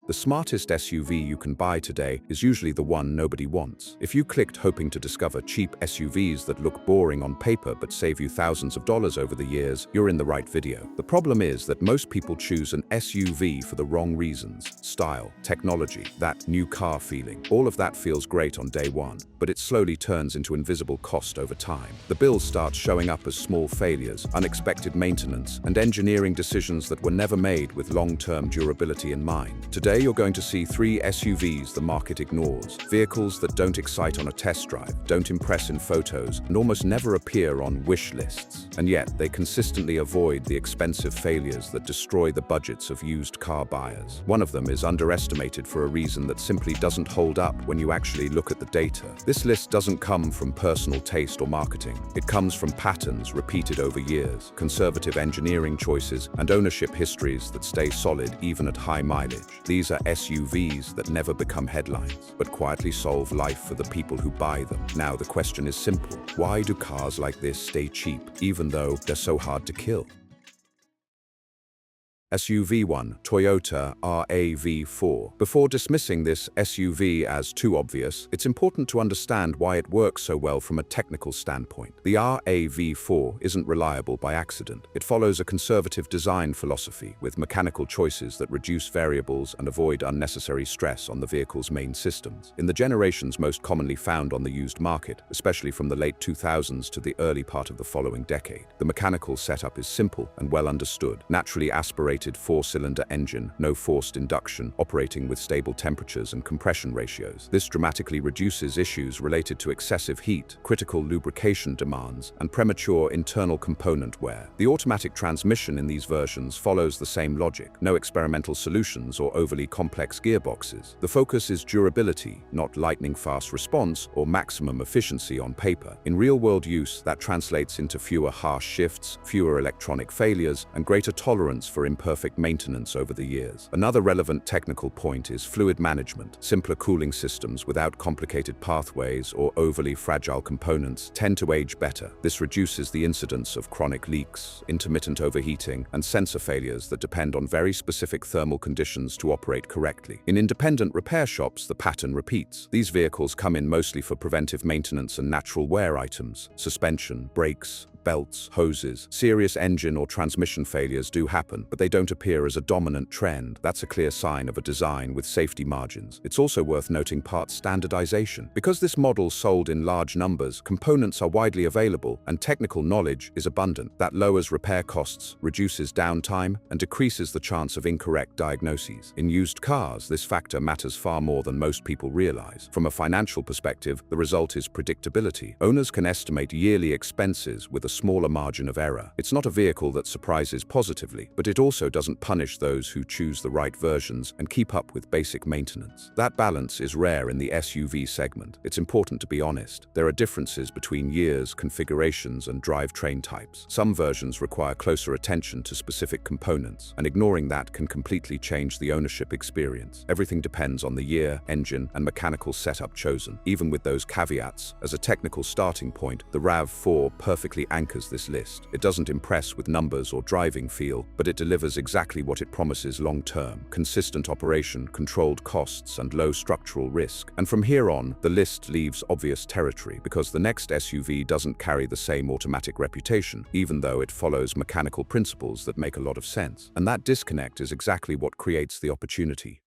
The smartest SUV you can buy today is usually the one nobody wants. If you clicked hoping to discover cheap SUVs that look boring on paper but save you thousands of dollars over the years, you're in the right video. The problem is that most people choose an SUV for the wrong reasons. Style, technology, that new car feeling. All of that feels great on day one, but it slowly turns into invisible cost over time. The bills start showing up as small failures, unexpected maintenance, and engineering decisions that were never made with long-term durability in mind. Today you're going to see 3 SUVs the market ignores. Vehicles that don't excite on a test drive, don't impress in photos, and almost never appear on wish lists. And yet they consistently avoid the expensive failures that destroy the budgets of used car buyers. One of them is underestimated for a reason that simply doesn't hold up when you actually look at the data. This list doesn't come from personal taste or marketing. It comes from patterns repeated over years, conservative engineering choices, and ownership histories that stay solid even at high mileage. These are SUVs that never become headlines, but quietly solve life for the people who buy them. Now the question is simple. Why do cars like this stay cheap, even though they're so hard to kill? SUV 1, Toyota RAV4. Before dismissing this SUV as too obvious, it's important to understand why it works so well from a technical standpoint. The RAV4 isn't reliable by accident. It follows a conservative design philosophy with mechanical choices that reduce variables and avoid unnecessary stress on the vehicle's main systems. In the generations most commonly found on the used market, especially from the late 2000s to the early part of the following decade, the mechanical setup is simple and well understood. Naturally aspirated 4-cylinder engine, no forced induction, operating with stable temperatures and compression ratios. This dramatically reduces issues related to excessive heat, critical lubrication demands, and premature internal component wear. The automatic transmission in these versions follows the same logic. No experimental solutions or overly complex gearboxes. The focus is durability, not lightning-fast response or maximum efficiency on paper. In real-world use, that translates into fewer harsh shifts, fewer electronic failures, and greater tolerance for imperfect maintenance over the years. Another relevant technical point is fluid management. Simpler cooling systems without complicated pathways or overly fragile components tend to age better. This reduces the incidence of chronic leaks, intermittent overheating, and sensor failures that depend on very specific thermal conditions to operate correctly. In independent repair shops, the pattern repeats. These vehicles come in mostly for preventive maintenance and natural wear items. Suspension, brakes, belts, hoses. Serious engine or transmission failures do happen, but they don't appear as a dominant trend. That's a clear sign of a design with safety margins. It's also worth noting part standardization. Because this model sold in large numbers, components are widely available and technical knowledge is abundant. That lowers repair costs, reduces downtime, and decreases the chance of incorrect diagnoses. In used cars, this factor matters far more than most people realize. From a financial perspective, the result is predictability. Owners can estimate yearly expenses with a smaller margin of error. It's not a vehicle that surprises positively, but it also doesn't punish those who choose the right versions and keep up with basic maintenance. That balance is rare in the SUV segment. It's important to be honest. There are differences between years, configurations, and drivetrain types. Some versions require closer attention to specific components, and ignoring that can completely change the ownership experience. Everything depends on the year, engine, and mechanical setup chosen. Even with those caveats, as a technical starting point, the RAV4 perfectly anchors this list. It doesn't impress with numbers or driving feel, but it delivers exactly what it promises long-term: consistent operation, controlled costs, and low structural risk. And from here on, the list leaves obvious territory, because the next SUV doesn't carry the same automatic reputation, even though it follows mechanical principles that make a lot of sense. And that disconnect is exactly what creates the opportunity.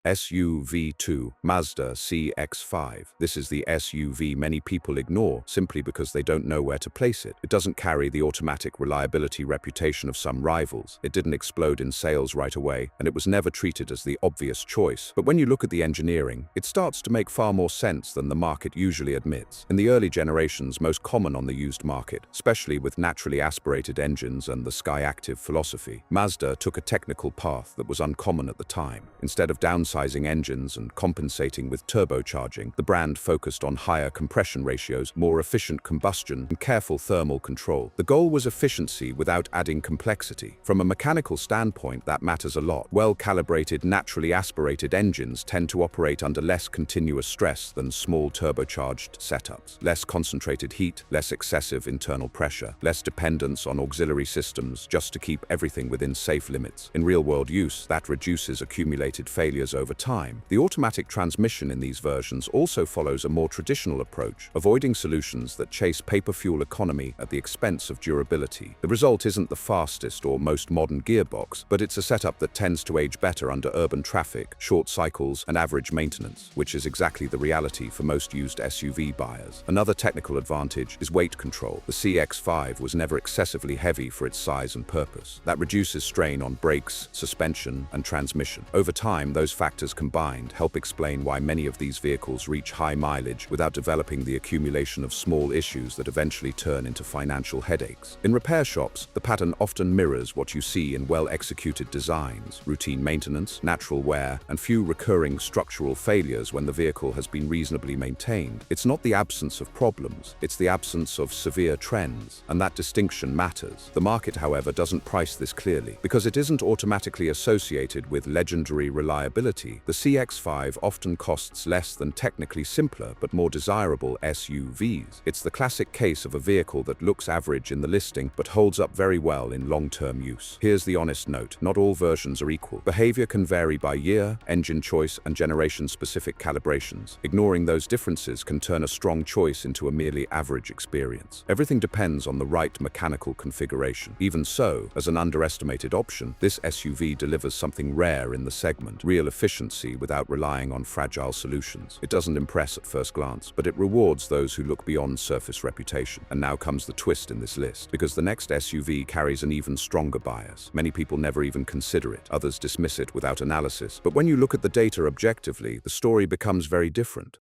SUV 2, Mazda CX-5. This is the SUV many people ignore simply because they don't know where to place it. It doesn't carry the automatic reliability reputation of some rivals. It didn't explode in sales right away, and it was never treated as the obvious choice. But when you look at the engineering, it starts to make far more sense than the market usually admits. In the early generations most common on the used market, especially with naturally aspirated engines and the Sky Active philosophy, Mazda took a technical path that was uncommon at the time. Instead of downsizing downsizing engines and compensating with turbocharging, the brand focused on higher compression ratios, more efficient combustion, and careful thermal control. The goal was efficiency without adding complexity. From a mechanical standpoint, that matters a lot. Well-calibrated, naturally aspirated engines tend to operate under less continuous stress than small turbocharged setups. Less concentrated heat, less excessive internal pressure, less dependence on auxiliary systems just to keep everything within safe limits. In real-world use, that reduces accumulated failures over time. The automatic transmission in these versions also follows a more traditional approach, avoiding solutions that chase paper-fuel economy at the expense of durability. The result isn't the fastest or most modern gearbox, but it's a setup that tends to age better under urban traffic, short cycles, and average maintenance, which is exactly the reality for most used SUV buyers. Another technical advantage is weight control. The CX-5 was never excessively heavy for its size and purpose. That reduces strain on brakes, suspension, and transmission. Over time, those factors combined help explain why many of these vehicles reach high mileage without developing the accumulation of small issues that eventually turn into financial headaches. In repair shops, the pattern often mirrors what you see in well-executed designs: routine maintenance, natural wear, and few recurring structural failures when the vehicle has been reasonably maintained. It's not the absence of problems, it's the absence of severe trends, and that distinction matters. The market, however, doesn't price this clearly. Because it isn't automatically associated with legendary reliability, the CX-5 often costs less than technically simpler but more desirable SUVs. It's the classic case of a vehicle that looks average in the listing but holds up very well in long-term use. Here's the honest note: not all versions are equal. Behavior can vary by year, engine choice, and generation-specific calibrations. Ignoring those differences can turn a strong choice into a merely average experience. Everything depends on the right mechanical configuration. Even so, as an underestimated option, this SUV delivers something rare in the segment: real efficiency without relying on fragile solutions. It doesn't impress at first glance, but it rewards those who look beyond surface reputation. And now comes the twist in this list, because the next SUV carries an even stronger bias. Many people never even consider it. Others dismiss it without analysis. But when you look at the data objectively, the story becomes very different.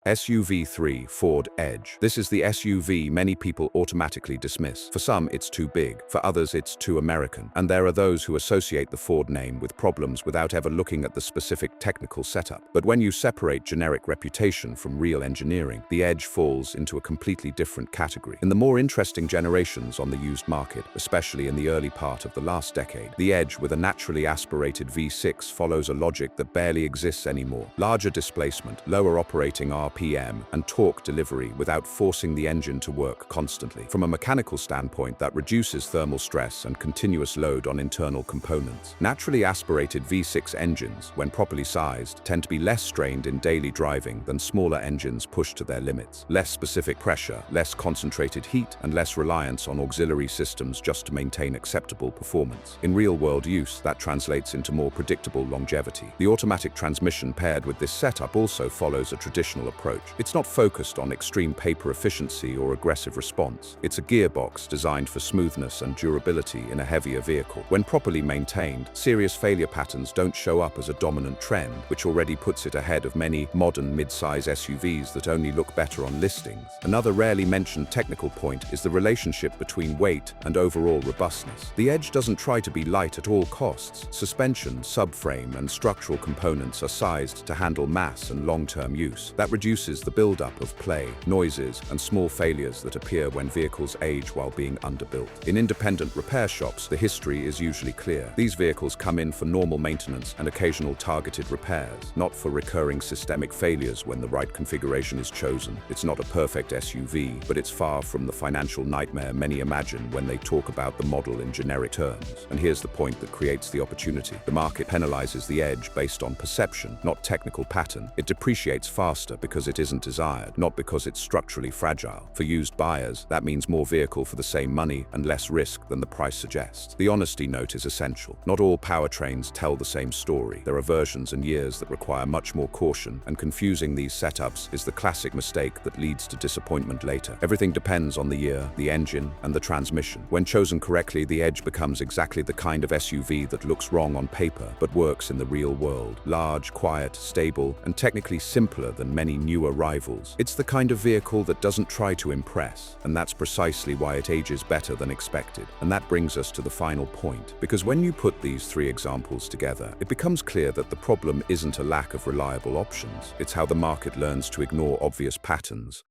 SUV3 Ford Edge. This is the SUV many people automatically dismiss. For some, it's too big. For others, it's too American. And there are those who associate the Ford name with problems without ever looking at the specific technical setup. But when you separate generic reputation from real engineering, the Edge falls into a completely different category. In the more interesting generations on the used market, especially in the early part of the last decade, the Edge with a naturally aspirated V6 follows a logic that barely exists anymore: larger displacement, lower operating RPM, and torque delivery without forcing the engine to work constantly. From a mechanical standpoint, that reduces thermal stress and continuous load on internal components. Naturally aspirated V6 engines, when properly sized, tend to be less strained in daily driving than smaller engines pushed to their limits. Less specific pressure, less concentrated heat, and less reliance on auxiliary systems just to maintain acceptable performance. In real-world use, that translates into more predictable longevity. The automatic transmission paired with this setup also follows a traditional approach. It's not focused on extreme paper efficiency or aggressive response. It's a gearbox designed for smoothness and durability in a heavier vehicle. When properly maintained, serious failure patterns don't show up as a dominant trend, which already puts it ahead of many modern mid-size SUVs that only look better on listings. Another rarely mentioned technical point is the relationship between weight and overall robustness. The Edge doesn't try to be light at all costs. Suspension, subframe, and structural components are sized to handle mass and long-term use. That reduces the buildup of play, noises, and small failures that appear when vehicles age while being underbuilt. In independent repair shops, the history is usually clear. These vehicles come in for normal maintenance and occasional targeted repairs, not for recurring systemic failures when the right configuration is chosen. It's not a perfect SUV, but it's far from the financial nightmare many imagine when they talk about the model in generic terms. And here's the point that creates the opportunity. The market penalizes the Edge based on perception, not technical pattern. It depreciates faster because it isn't desired, not because it's structurally fragile. For used buyers, that means more vehicle for the same money and less risk than the price suggests. The honesty note is essential. Not all powertrains tell the same story. There are versions and years that require much more caution, and confusing these setups is the classic mistake that leads to disappointment later. Everything depends on the year, the engine, and the transmission. When chosen correctly, the Edge becomes exactly the kind of SUV that looks wrong on paper, but works in the real world. Large, quiet, stable, and technically simpler than many new arrivals. It's the kind of vehicle that doesn't try to impress, and that's precisely why it ages better than expected. And that brings us to the final point, because when you put these three examples together, it becomes clear that the problem isn't a lack of reliable options. It's how the market learns to ignore obvious patterns.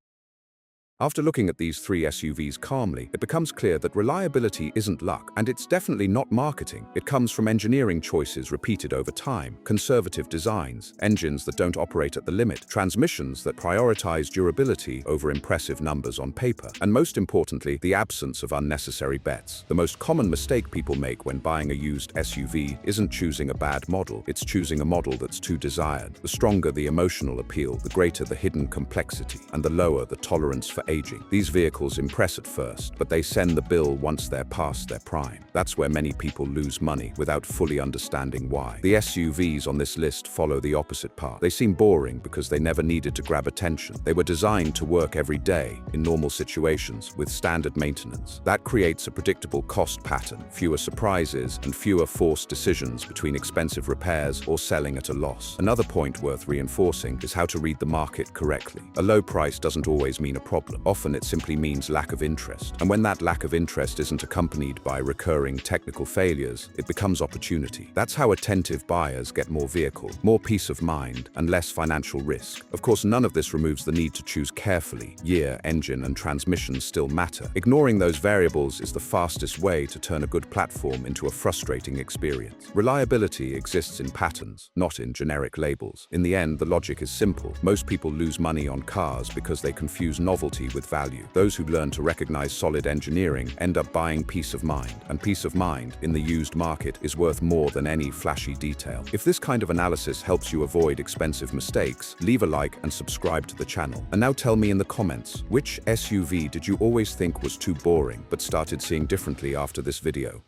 After looking at these three SUVs calmly, it becomes clear that reliability isn't luck, and it's definitely not marketing. It comes from engineering choices repeated over time, conservative designs, engines that don't operate at the limit, transmissions that prioritize durability over impressive numbers on paper, and most importantly, the absence of unnecessary bets. The most common mistake people make when buying a used SUV isn't choosing a bad model, it's choosing a model that's too desired. The stronger the emotional appeal, the greater the hidden complexity, and the lower the tolerance for aging. These vehicles impress at first, but they send the bill once they're past their prime. That's where many people lose money without fully understanding why. The SUVs on this list follow the opposite path. They seem boring because they never needed to grab attention. They were designed to work every day in normal situations with standard maintenance. That creates a predictable cost pattern, fewer surprises, and fewer forced decisions between expensive repairs or selling at a loss. Another point worth reinforcing is how to read the market correctly. A low price doesn't always mean a problem. Often it simply means lack of interest. And when that lack of interest isn't accompanied by recurring technical failures, it becomes opportunity. That's how attentive buyers get more vehicle, more peace of mind, and less financial risk. Of course, none of this removes the need to choose carefully. Year, engine, and transmission still matter. Ignoring those variables is the fastest way to turn a good platform into a frustrating experience. Reliability exists in patterns, not in generic labels. In the end, the logic is simple. Most people lose money on cars because they confuse novelty with value. Those who learn to recognize solid engineering end up buying peace of mind, and peace of mind in the used market is worth more than any flashy detail. If this kind of analysis helps you avoid expensive mistakes, leave a like and subscribe to the channel. And now tell me in the comments, which SUV did you always think was too boring but started seeing differently after this video?